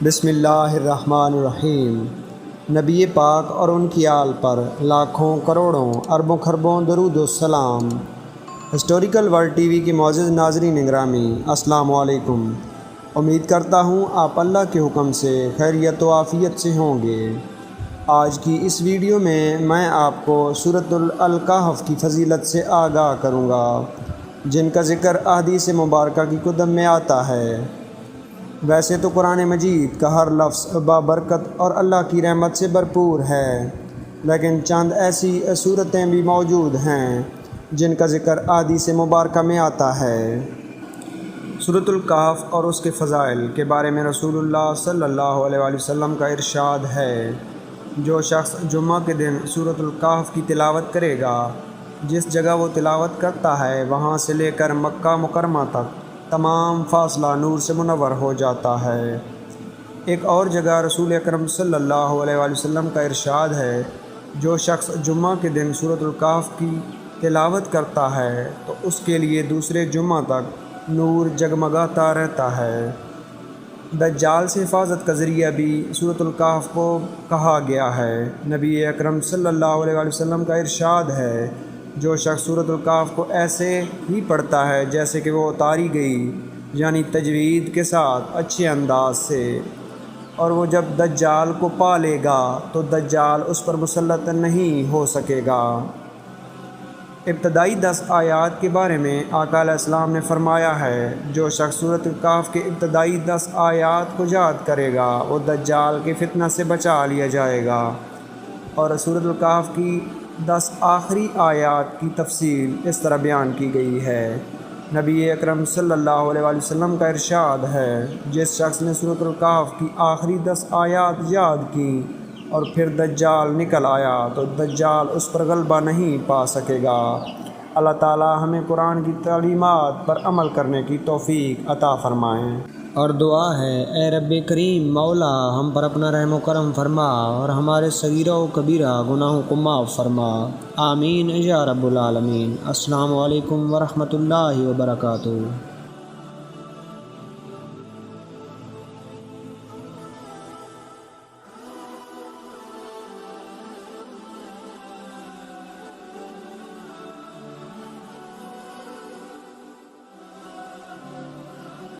بسم اللہ الرحمن الرحیم۔ نبی پاک اور ان کی آل پر لاکھوں کروڑوں اربوں خربوں درود و سلام۔ ہسٹوریکل ورلڈ ٹی وی کی معزز ناظرین گرامی، السلام علیکم۔ امید کرتا ہوں آپ اللہ کے حکم سے خیریت و عافیت سے ہوں گے۔ آج کی اس ویڈیو میں آپ کو سورۃ الکہف کی فضیلت سے آگاہ کروں گا، جن کا ذکر احادیث مبارکہ کی کتب میں آتا ہے۔ ویسے تو قرآن مجید کا ہر لفظ بابرکت اور اللہ کی رحمت سے بھرپور ہے، لیکن چند ایسی صورتیں بھی موجود ہیں جن کا ذکر احادیث مبارکہ میں آتا ہے۔ سورۃ الکہف اور اس کے فضائل کے بارے میں رسول اللہ صلی اللہ علیہ وآلہ وسلم کا ارشاد ہے، جو شخص جمعہ کے دن سورۃ الکہف کی تلاوت کرے گا، جس جگہ وہ تلاوت کرتا ہے وہاں سے لے کر مکہ مکرمہ تک تمام فاصلہ نور سے منور ہو جاتا ہے۔ ایک اور جگہ رسول اکرم صلی اللہ علیہ وآلہ وسلم کا ارشاد ہے، جو شخص جمعہ کے دن سورۃ الکہف کی تلاوت کرتا ہے تو اس کے لیے دوسرے جمعہ تک نور جگمگاتا رہتا ہے۔ دجال سے حفاظت کا ذریعہ بھی سورۃ الکہف کو کہا گیا ہے۔ نبی اکرم صلی اللہ علیہ وآلہ وسلم کا ارشاد ہے، جو شخص سورۃ الکہف کو ایسے ہی پڑھتا ہے جیسے کہ وہ اتاری گئی، یعنی تجوید کے ساتھ اچھے انداز سے، اور وہ جب دجال کو پا لے گا تو دجال اس پر مسلط نہیں ہو سکے گا۔ ابتدائی 10 آیات کے بارے میں آقا علیہ السلام نے فرمایا ہے، جو شخص سورۃ الکہف کے ابتدائی 10 آیات کو یاد کرے گا وہ دجال کے فتنہ سے بچا لیا جائے گا۔ اور سورۃ الکہف کی 10 آخری آیات کی تفصیل اس طرح بیان کی گئی ہے۔ نبی اکرم صلی اللہ علیہ وآلہ وسلم کا ارشاد ہے، جس شخص نے سورۃ الکہف کی آخری 10 آیات یاد کی اور پھر دجال نکل آیا تو دجال اس پر غلبہ نہیں پا سکے گا۔ اللہ تعالی ہمیں قرآن کی تعلیمات پر عمل کرنے کی توفیق عطا فرمائیں۔ اور دعا ہے، اے رب کریم مولا، ہم پر اپنا رحم و کرم فرما اور ہمارے صغیرہ و کبیرہ گناہوں کو معاف فرما، آمین یا رب العالمین۔ السلام علیکم ورحمۃ اللہ وبرکاتہ۔